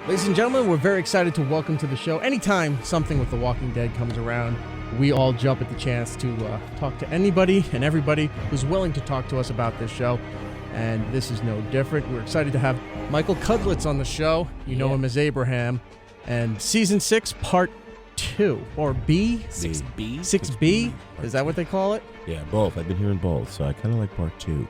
Ladies and gentlemen, we're very excited to welcome to the show. Anytime something with The Walking Dead comes around, we all jump at the chance to talk to anybody and everybody who's willing to talk to us about this show. And this is no different. We're excited to have Michael Cudlitz on the show. You know him as Abraham. And Season 6, Part 2, or B? 6B? 6B? Is that what they call it? Yeah, both. I've been hearing both, so I kind of like Part 2.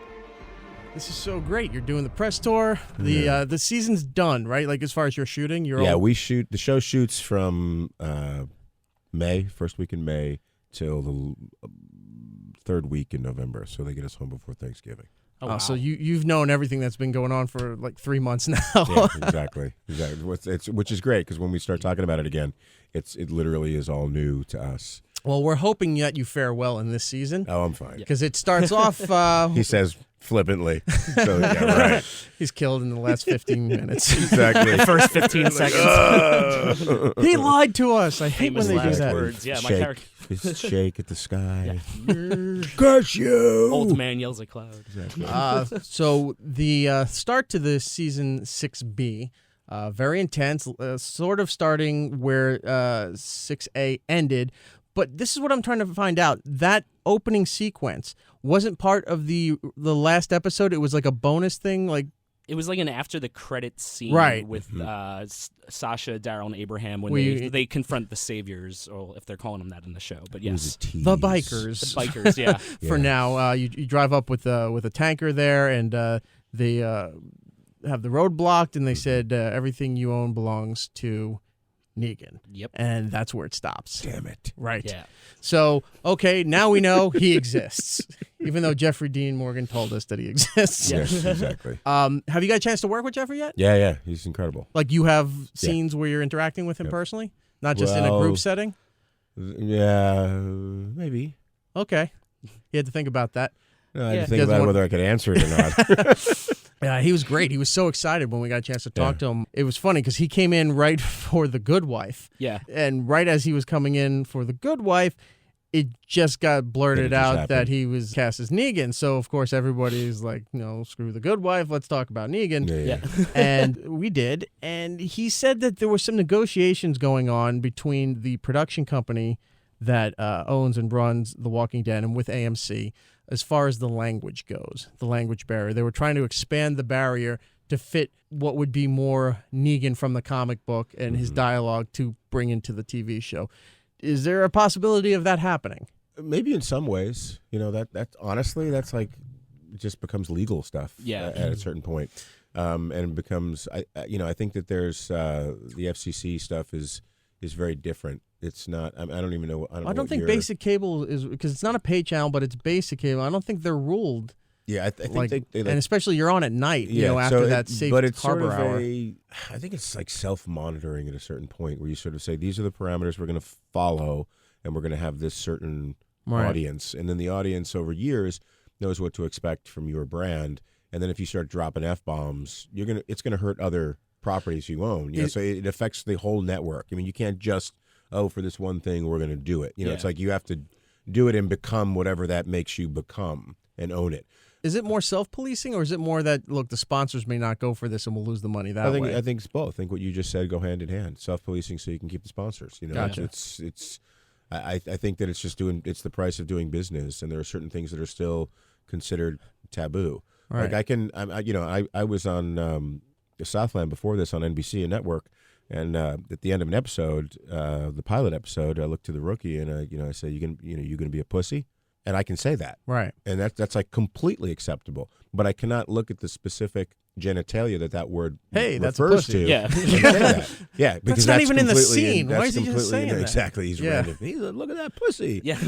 This is so great. You're doing the press tour. The season's done, right? Like as far as your shooting, we shoot. The show shoots from May, first week in May, till the third week in November. So they get us home before Thanksgiving. Oh, wow. So you've known everything that's been going on for like 3 months now. Yeah, exactly. Which is great because when we start talking about it again, it literally is all new to us. Well, we're hoping that you fare well in this season. Oh, I'm fine. Because it starts off... he says flippantly. So, yeah, right. He's killed in the last 15 minutes. Exactly. The first 15 seconds. He lied to us. I hate when they do that. Words. Yeah, my shake, character. Shake at the sky. Curse you! Old man yells at cloud. Exactly. So the start to the Season 6B, very intense, sort of starting where 6A ended. But this is what I'm trying to find out. That opening sequence wasn't part of the last episode. It was like a bonus thing. Like it was like an after the credits scene with Sasha, Daryl, and Abraham when they confront the saviors, or if they're calling them that in the show. But yes, the bikers. The bikers, yeah. For now, you drive up with a tanker there, and they have the road blocked, and they said everything you own belongs to Negan. Yep. And that's where it stops. Damn it. Right. Yeah. So, okay, now we know he exists, even though Jeffrey Dean Morgan told us that he exists. Yes, exactly. Have you got a chance to work with Jeffrey yet? Yeah, he's incredible. Like you have scenes where you're interacting with him personally? Not just in a group setting? Yeah, maybe. Okay. You had to think about that. No, I had to think about whether I could answer it or not. Yeah, he was great. He was so excited when we got a chance to talk to him. It was funny because he came in right for The Good Wife. Yeah. And right as he was coming in for The Good Wife, it just got blurted out that he was cast as Negan. So, of course, everybody's like, screw The Good Wife. Let's talk about Negan. Yeah. And we did. And he said that there were some negotiations going on between the production company that owns and runs The Walking Dead and with AMC as far as the language goes, the language barrier. They were trying to expand the barrier to fit what would be more Negan from the comic book and his dialogue to bring into the TV show. Is there a possibility of that happening? Maybe in some ways. That honestly, that's like just becomes legal stuff at a certain point. And it becomes, I think that there's the FCC stuff is very different. It's not. I don't even know. I don't think basic cable is, because it's not a pay channel, but it's basic cable. I don't think they're ruled. Yeah, I think they and especially you're on at night. After that safe harbor hour. I think it's like self-monitoring at a certain point where you sort of say these are the parameters we're going to follow, and we're going to have this certain audience, and then the audience over years knows what to expect from your brand. And then if you start dropping F-bombs, it's gonna hurt other properties you own. So it affects the whole network. I mean, you can't just for this one thing, we're going to do it. It's like you have to do it and become whatever that makes you become and own it. Is it more self-policing, or is it more that, look, the sponsors may not go for this and we'll lose the money that way? I think it's both. I think what you just said go hand in hand. Self-policing so you can keep the sponsors. Gotcha. I think that it's the price of doing business, and there are certain things that are still considered taboo. Right. Like I was on the Southland before this on NBC, a network. And at the end of an episode, the pilot episode, I look to the rookie and I say, "You gonna be a pussy?" And I can say that, right? And that's like completely acceptable. But I cannot look at the specific genitalia that word refers to. Yeah, and say that. Yeah, because that's not even in the scene. Why is he just saying that? Exactly, he's random. Look at that pussy. Yeah,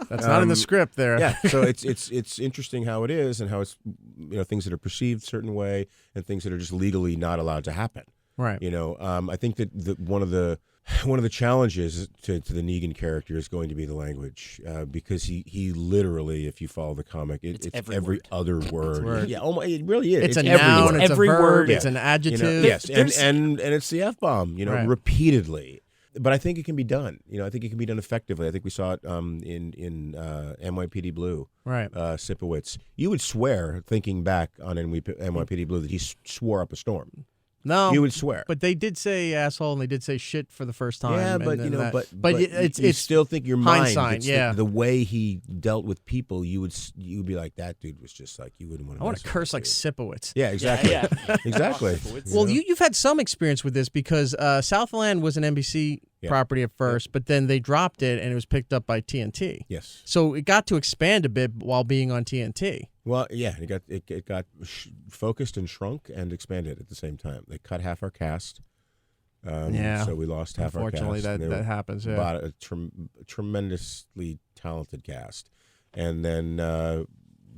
that's not in the script there. Yeah, so it's interesting how it is and how it's things that are perceived a certain way and things that are just legally not allowed to happen. Right. I think that one of the challenges to the Negan character is going to be the language, because he literally, if you follow the comic, it's every other word. Yeah, it really is. It's a noun. It's every a verb. word. It's an adjective. Yes, and it's the F-bomb. Repeatedly. But I think it can be done. I think it can be done effectively. I think we saw it in NYPD Blue. Right. Sipowicz. You would swear, thinking back on NYPD Blue, that he swore up a storm. No, you would swear. But they did say asshole, and they did say shit for the first time. Yeah, but but it's you still think your mind, hindsight. Yeah, the way he dealt with people, you would be like, that dude was just like, you wouldn't want to. I want to curse like Sipowicz. Yeah, exactly. Yeah. Exactly. Well, you've had some experience with this because Southland was an NBC property at first, but then they dropped it and it was picked up by TNT. Yes. So it got to expand a bit while being on TNT. Well, yeah, it got focused and shrunk and expanded at the same time. They cut half our cast. So we lost half our cast. Unfortunately, that happens. Yeah. Bought a tremendously talented cast, and then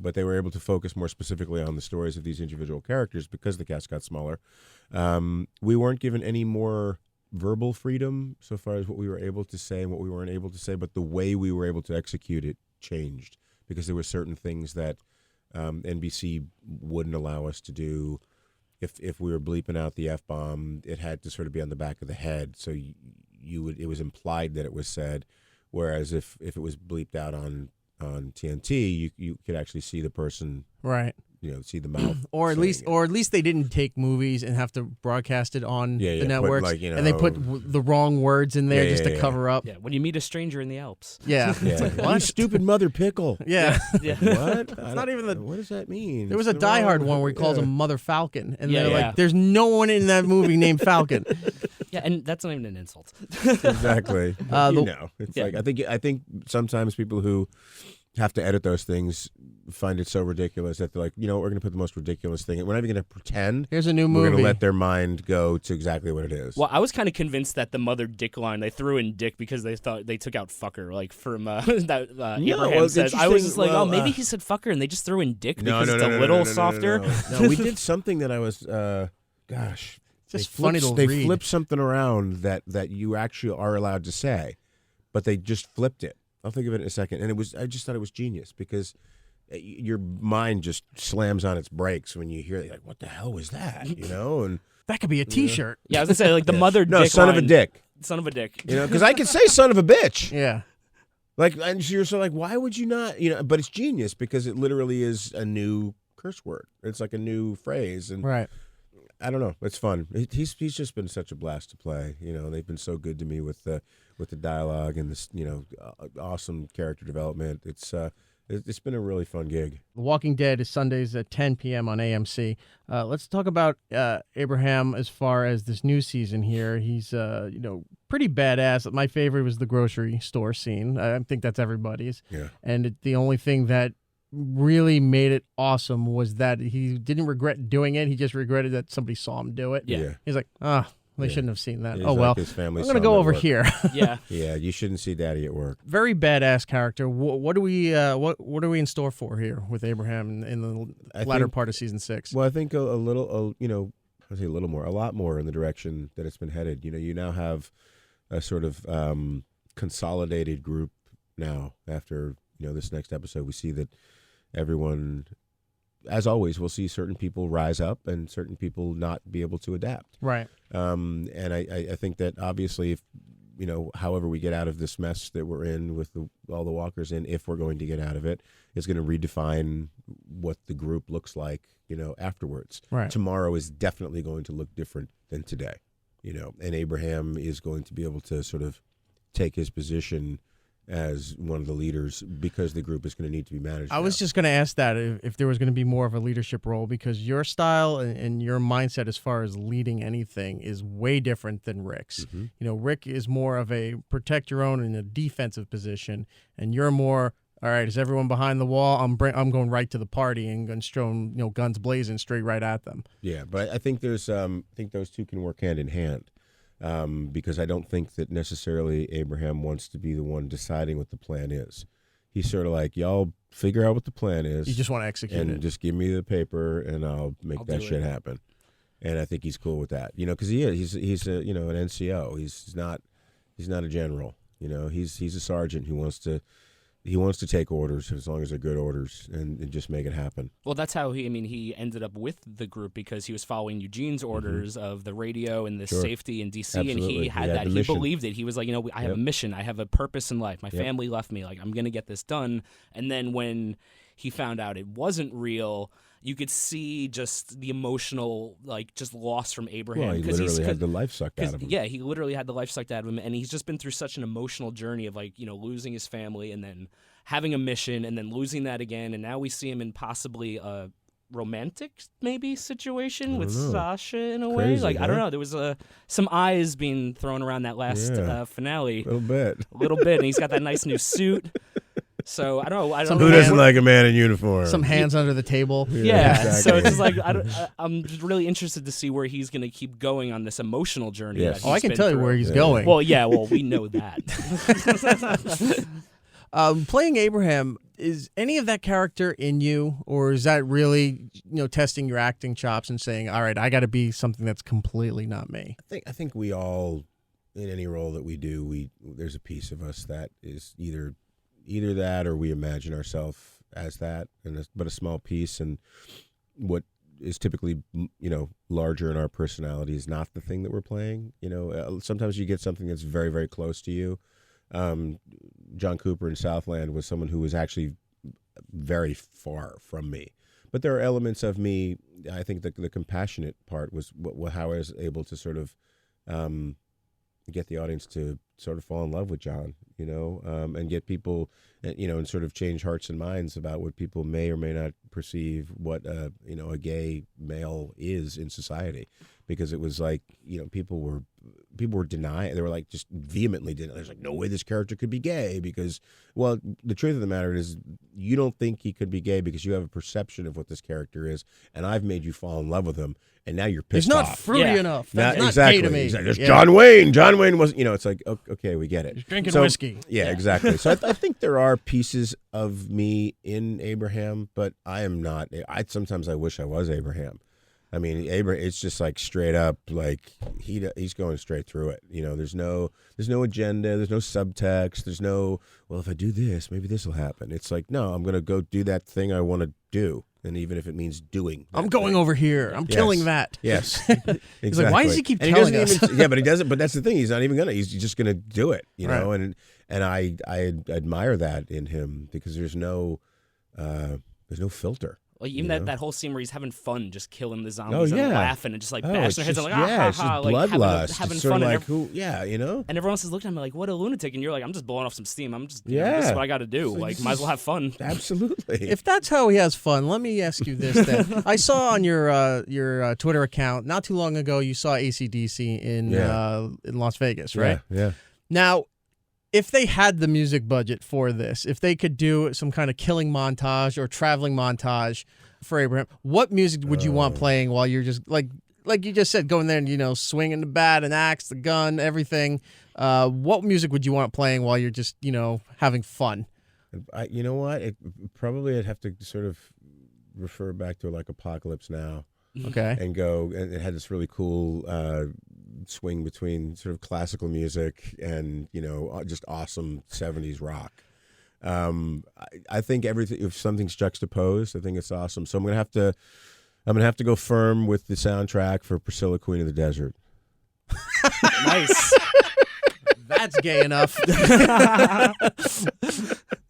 but they were able to focus more specifically on the stories of these individual characters because the cast got smaller. We weren't given any more verbal freedom so far as what we were able to say and what we weren't able to say, but the way we were able to execute it changed because there were certain things that NBC wouldn't allow us to do. If we were bleeping out the F-bomb, it had to sort of be on the back of the head, so it was implied that it was said, whereas if it was bleeped out on TNT, you could actually see the person, right? See the mouth, or at least they didn't take movies and have to broadcast it on the networks, and they put the wrong words in there just to cover up. Yeah, when you meet a stranger in the Alps. Yeah, It's like, what? You stupid mother pickle. Yeah, What? It's not even what does that mean? There was a Die Hard one where he calls him Mother Falcon, and they're like, "There's no one in that movie named Falcon." Yeah, and that's not even an insult. Exactly. It's like I think sometimes people who have to edit those things find it so ridiculous that they're like, we're going to put the most ridiculous thing. We're not even going to pretend. Here's a new movie. We're going to let their mind go to exactly what it is. Well, I was kind of convinced that the mother dick line, they threw in dick because they thought they took out fucker, like from that Abraham says. I was just like, maybe he said fucker and they just threw in dick because it's a little softer. No, we did something that I was, it's just funny to read. They flipped something around that you actually are allowed to say, but they just flipped it. I'll think of it in a second. And I just thought it was genius because your mind just slams on its brakes when you hear it. You're like, what the hell was that? And that could be a T-shirt. Yeah, I was going to say, like the mother dick son line. of a dick. Son of a dick. Because I could say son of a bitch. Yeah. And you're so like, why would you not? But it's genius because it literally is a new curse word. It's like a new phrase. And right. I don't know. It's fun. He's just been such a blast to play. They've been so good to me with the dialogue and this awesome character development. It's been a really fun gig. The Walking Dead is Sundays at 10 p.m. on AMC. Let's talk about Abraham as far as this new season here. He's pretty badass. My favorite was the grocery store scene. I think that's everybody's. Yeah. And the only thing that really made it awesome was that he didn't regret doing it. He just regretted that somebody saw him do it. Yeah. He's like, they shouldn't have seen that. He's Oh, well, his family I'm going to go over here. Yeah. Yeah, you shouldn't see Daddy at work. Very badass character. What are we in store for here with Abraham in the latter part of season 6? Well, I think a little, I say a little more, a lot more in the direction that it's been headed. You now have a sort of consolidated group now after, this next episode. We see that everyone, as always, we'll see certain people rise up and certain people not be able to adapt. Right. And I think that obviously, if, however we get out of this mess that we're in with all the walkers in, if we're going to get out of it, is going to redefine what the group looks like, afterwards. Right. Tomorrow is definitely going to look different than today, and Abraham is going to be able to sort of take his position as one of the leaders because the group is going to need to be managed. I was just going to ask that if there was going to be more of a leadership role, because your style and your mindset as far as leading anything is way different than Rick's. Mm-hmm. Rick is more of a protect your own in a defensive position, and you're more, all right, is everyone behind the wall? I'm going right to the party and throwing guns blazing straight right at them. Yeah, but I think those two can work hand in hand. Because I don't think that necessarily Abraham wants to be the one deciding what the plan is. He's sort of like, y'all figure out what the plan is. You just want to execute it. And just give me the paper and I'll make that shit happen. And I think he's cool with that. Because he is. He's a, an NCO. He's not a general. He's a sergeant who wants to take orders as long as they're good orders and just make it happen. Well, that's how he ended up with the group because he was following Eugene's orders of the radio and the safety in D.C. Absolutely. And he had that. He believed it. He was like, I have a mission. I have a purpose in life. My family left me. Like, I'm going to get this done. And then when he found out it wasn't real, you could see just the emotional, like, just loss from Abraham. Well, he literally had the life sucked out of him. Yeah, he literally had the life sucked out of him, and he's just been through such an emotional journey of, like, losing his family and then having a mission and then losing that again, and now we see him in possibly a romantic maybe situation with Sasha in a way. Like, I don't know. There was some eyes being thrown around that last finale. A little bit. And he's got that nice new suit. So I don't know. Who doesn't like a man in uniform? Some hands under the table. Yeah. Exactly. So it's just like I'm just really interested to see where he's going to keep going on this emotional journey. Yes. I can tell you where he's going. Well, yeah. Well, we know that. Playing Abraham, is any of that character in you, or is that really, testing your acting chops and saying, all right, I got to be something that's completely not me? I think we all, in any role that we do, there's a piece of us that is either that, or we imagine ourselves as that, but a small piece, and what is typically larger in our personality is not the thing that we're playing. Sometimes you get something that's very, very close to you. John Cooper in Southland was someone who was actually very far from me, but there are elements of me. I think the compassionate part was how I was able to sort of get the audience to sort of fall in love with John, and get people, and sort of change hearts and minds about what people may or may not perceive what a gay male is in society, because it was like, people were denying. They were like just vehemently denying. There's like no way this character could be gay, because, well, the truth of the matter is you don't think he could be gay because you have a perception of what this character is, and I've made you fall in love with him, and now you're pissed off. He's not fruity enough. That's not exactly. gay to me. Exactly. There's John Wayne. John Wayne was, it's like, okay, we get it. He's drinking whiskey. Yeah, exactly. So I think there are pieces of me in Abraham, but I am not. Sometimes I wish I was Abraham. I mean, Abraham, it's just like straight up, like he's going straight through it. There's no agenda, there's no subtext, there's no, well, if I do this, maybe this will happen. It's like, no, I'm going to go do that thing I want to do. And even if it means doing, I'm going over here. I'm killing that. Yes, exactly. He's like, why does he keep telling us? But he doesn't. But that's the thing. He's not even gonna. He's just gonna do it. Know. And I admire that in him, because there's no filter. Like, even that whole scene where he's having fun, just killing the zombies and laughing and just like bashing their heads, like, it's just like bloodlust, having fun. Like, and everyone else is looking at me like, what a lunatic, and you're like, I'm just blowing off some steam. I'm just, this is what I got to do. Like, might as well have fun. Absolutely. If that's how he has fun, let me ask you this then. I saw on your Twitter account not too long ago, you saw AC/DC in Las Vegas, right? Yeah. Now, if they had the music budget for this, if they could do some kind of killing montage or traveling montage for Abraham, what music would you want playing while you're just, like you just said, going there and, swinging the bat and axe, the gun, everything? What music would you want playing while you're just, having fun? You know what? I'd have to sort of refer back to like Apocalypse Now. Okay. And go, and it had this really cool swing between sort of classical music and, just awesome 70s rock. I think everything, if something's juxtaposed, I think it's awesome. So I'm gonna have to go firm with the soundtrack for Priscilla, Queen of the Desert. Nice. That's gay enough.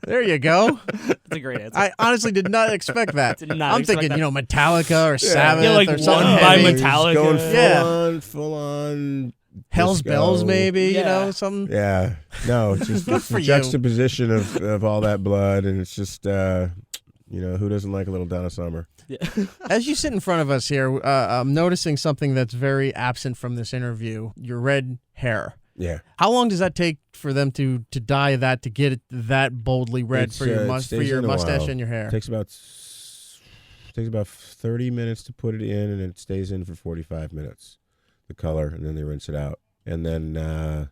There you go. That's a great answer. I honestly did not expect that. I'm thinking, Metallica or Sabbath or something by heavy. Metallica. Going full on. Hell's disco. Bells, maybe, something. Yeah. No, it's just it's the juxtaposition of all that blood, and it's just, who doesn't like a little Donna Summer? Yeah. As you sit in front of us here, I'm noticing something that's very absent from this interview, your red hair. Yeah. How long does that take for them to dye that, to get it that boldly red for your mustache and your hair? It takes about 30 minutes to put it in, and it stays in for 45 minutes, the color, and then they rinse it out. And then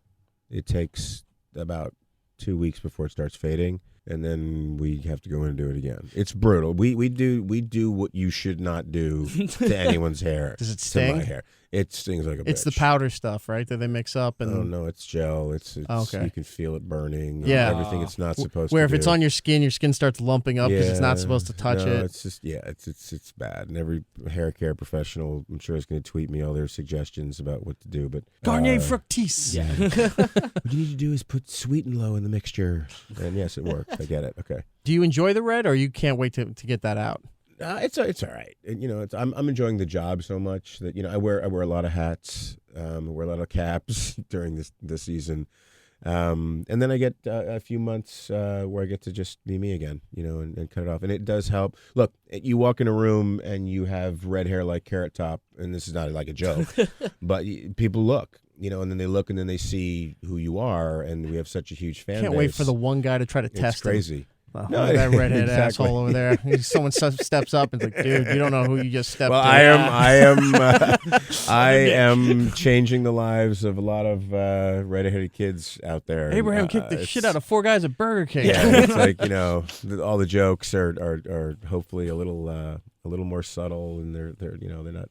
it takes about 2 weeks before it starts fading, and then we have to go in and do it again. It's brutal. We do what you should not do to anyone's hair. Does it sting? To my hair. It stings like a bitch. It's the powder stuff, right, that they mix up? And... Oh, no, it's gel. It's okay. You can feel it burning. Yeah. Everything it's not supposed to Where if do. it's on your skin starts lumping up because it's not supposed to touch it. It's just, it's bad. And every hair care professional, I'm sure, is going to tweet me all their suggestions about what to do. But Garnier Fructis. Yeah. What you need to do is put Sweet and Low in the mixture. And yes, it works. I get it. Okay. Do you enjoy the red, or you can't wait to get that out? It's all right. I'm enjoying the job so much that I wear a lot of hats, I wear a lot of caps during this season, and then I get a few months where I get to just be me again, and cut it off, and it does help. Look, you walk in a room and you have red hair like Carrot Top, and this is not like a joke, but people look. And then they look and then they see who you are, and we have such a huge fan base. Can't wait for the one guy to try to test It's crazy. Well, no, that redhead exactly. asshole over there. Someone steps up and is like, "Dude, you don't know who you just stepped." Well, to. I am changing the lives of a lot of redheaded kids out there. Abraham kicked the shit out of 4 guys at Burger King. Yeah, it's like all the jokes are hopefully a little more subtle, and they're not.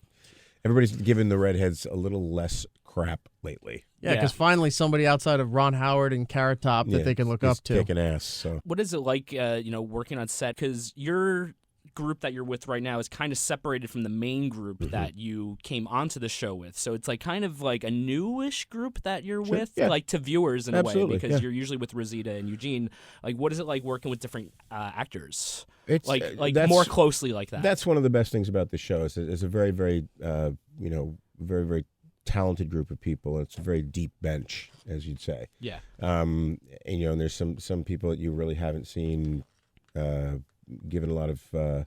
Everybody's giving the redheads a little less crap lately. Yeah, because finally somebody outside of Ron Howard and Carrot Top that they can look up to. Kicking ass. So what is it like, working on set? Because your group that you're with right now is kind of separated from the main group that you came onto the show with. So it's like kind of like a newish group that you're with, like to viewers in a way, because you're usually with Rosita and Eugene. Like, what is it like working with different actors? It's like more closely like that. That's one of the best things about the show. Is a very, very, very, very talented group of people. It's a very deep bench, as you'd say. Yeah. And there's some people that you really haven't seen given a lot of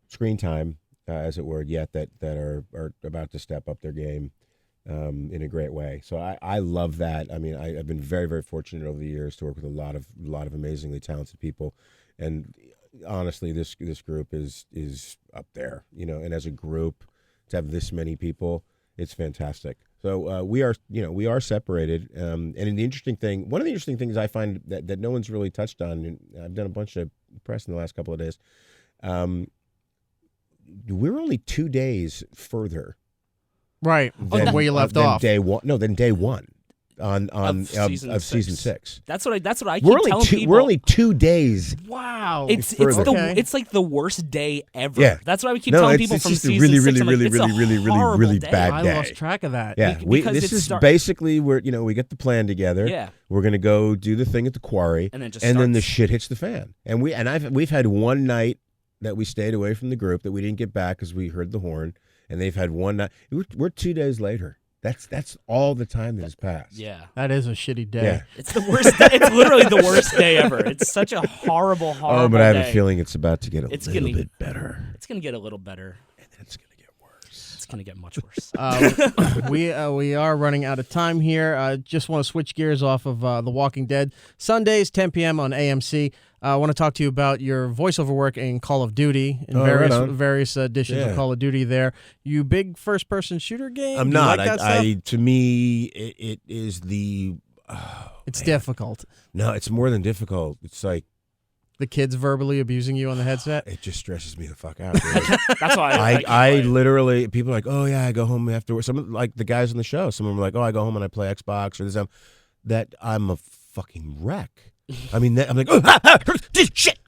screen time, as it were, yet that are about to step up their game in a great way. So I love that. I mean, I've been very, very fortunate over the years to work with a lot of amazingly talented people, and honestly, this group is up there. And as a group, to have this many people, it's fantastic. So we are separated. And one of the interesting things I find that no one's really touched on, and I've done a bunch of press in the last couple of days, we're only 2 days further, right? Than where you left off. Day one of season 6. That's what I keep telling people. We're only 2 days. Wow. It's like the worst day ever. Yeah. That's why we keep telling people from season 6. Really bad day. I lost track of that. Yeah, this is basically where we get the plan together. Yeah. We're gonna go do the thing at the quarry, and then the shit hits the fan. And we've had one night that we stayed away from the group that we didn't get back because we heard the horn, and they've had one night. We're 2 days later. That's all the time that has passed. Yeah. That is a shitty day. Yeah. It's the worst day. It's literally the worst day ever. It's such a horrible day. But I have a feeling it's about to get a little bit better. It's going to get a little better. And then it's going to get worse. It's going to get much worse. We are running out of time here. Just want to switch gears off of The Walking Dead. Sundays, 10 p.m. on AMC. I want to talk to you about your voiceover work in Call of Duty and various editions of Call of Duty there. You big first-person shooter game? I'm not. To me, it is the... it's difficult. No, it's more than difficult. It's like... The kids verbally abusing you on the headset? It just stresses me the fuck out. That's why I literally... People are like, oh, yeah, I go home after work. Some like the guys on the show, some of them are like, oh, I go home and I play Xbox or this. That I'm a fucking wreck. I mean, I'm like, shit,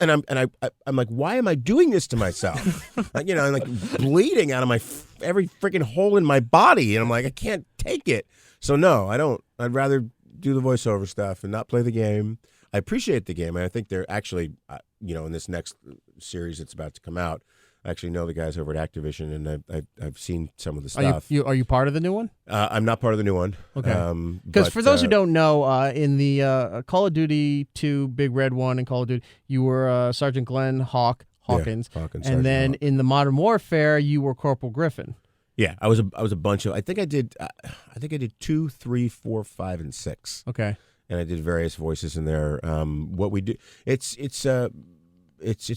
and I'm like, why am I doing this to myself? I'm like bleeding out of my every freaking hole in my body, and I'm like, I can't take it. So no, I don't. I'd rather do the voiceover stuff and not play the game. I appreciate the game, and I think they're actually, in this next series that's about to come out. I actually know the guys over at Activision, and I've seen some of the stuff. Are you part of the new one? I'm not part of the new one. Okay. Because for those who don't know, in the Call of Duty 2 Big Red 1 and Call of Duty, you were Sergeant Glenn Hawkins. Yeah, Hawkins, and then in the Modern Warfare, you were Corporal Griffin. Yeah, I was a bunch of. I think I did 2, 3, 4, 5, and 6. Okay. And I did various voices in there. What we do, it's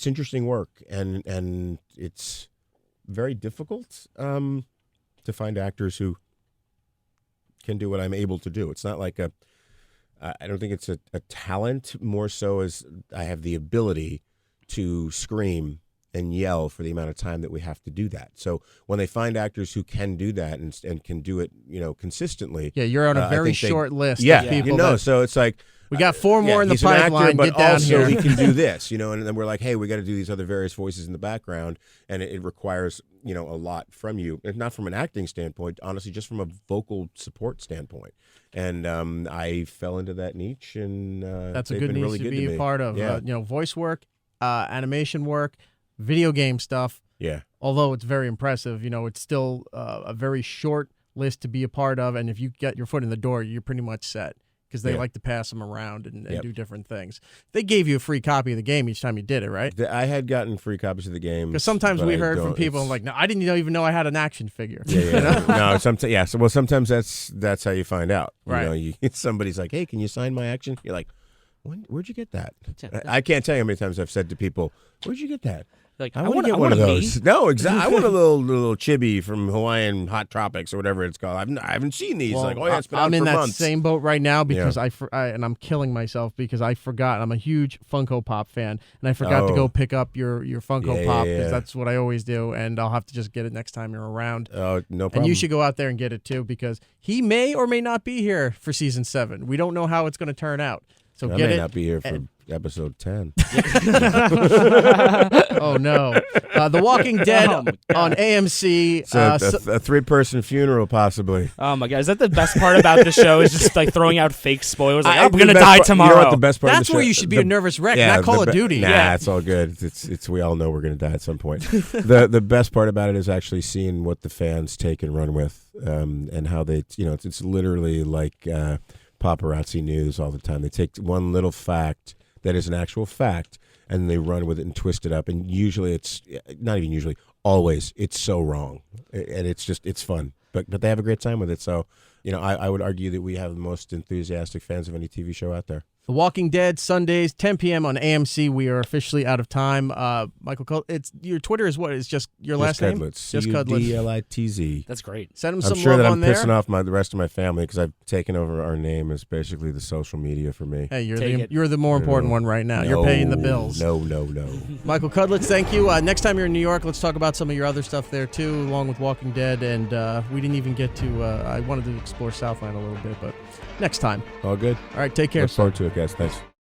interesting work, and it's very difficult to find actors who can do what I'm able to do. It's not like I don't think it's a talent, more so as I have the ability to scream and yell for the amount of time that we have to do that. So when they find actors who can do that and can do it, consistently. Yeah, you're on a very short list. Yeah, of people so it's like. We got 4 more in the pipeline. But get down also here. he can do this, and then we're like, hey, we got to do these other various voices in the background, and it requires, a lot from you, not from an acting standpoint, honestly, just from a vocal support standpoint. And I fell into that niche, and that's a good niche really to good be to a part of. Yeah. Voice work, animation work. video game stuff. Yeah. Although it's very impressive, it's still a very short list to be a part of. And if you get your foot in the door, you're pretty much set because they like to pass them around and do different things. They gave you a free copy of the game each time you did it, right? I had gotten free copies of the game. Because sometimes we heard from people like, no, I didn't even know I had an action figure. Yeah. No, sometimes that's how you find out. Right. Somebody's like, hey, can you sign my action? You're like, where'd you get that? I can't tell you how many times I've said to people, where'd you get that? Like, I want to get one of those. No, exactly. I want a little chibi from Hawaiian Hot Tropics or whatever it's called. I haven't seen these. Well, It's been out I'm in for that months. same boat right now because and I'm killing myself because I forgot. I'm a huge Funko Pop fan, and I forgot to go pick up your Funko Pop because that's what I always do, and I'll have to just get it next time you're around. Oh, no problem. And you should go out there and get it too because he may or may not be here for season 7. We don't know how it's going to turn out. So I get may it. not be here for episode 10. Oh no, The Walking Dead on AMC. It's a 3-person funeral, possibly. Oh my God, is that the best part about the show? Is just like throwing out fake spoilers? Like, I'm the gonna best die part- tomorrow. You know what the best part of That's the show, where you should be a nervous wreck, not Call of Duty. Nah, it's all good. It's we all know we're gonna die at some point. The best part about it is actually seeing what the fans take and run with, and how they, it's literally like paparazzi news all the time. They take one little fact that is an actual fact, and they run with it and twist it up. And usually it's not even usually, always it's so wrong, and it's fun. But they have a great time with it. So I would argue that we have the most enthusiastic fans of any TV show out there. The Walking Dead, Sundays, 10 p.m. on AMC. We are officially out of time. Michael Cudlitz, your Twitter is what? It's just your last name? Just Cudlitz. Cudlitz. That's great. Send him I'm some sure love that on I'm there. pissing off the rest of my family because I've taken over our name as basically the social media for me. Hey, you're the more important one right now. No, You're paying the bills. No. Michael Cudlitz, thank you. Next time you're in New York, let's talk about some of your other stuff there too, along with Walking Dead. And we didn't even get to. I wanted to explore Southland a little bit, but next time. All good. All right, take care. Look forward to it, guys. Thanks.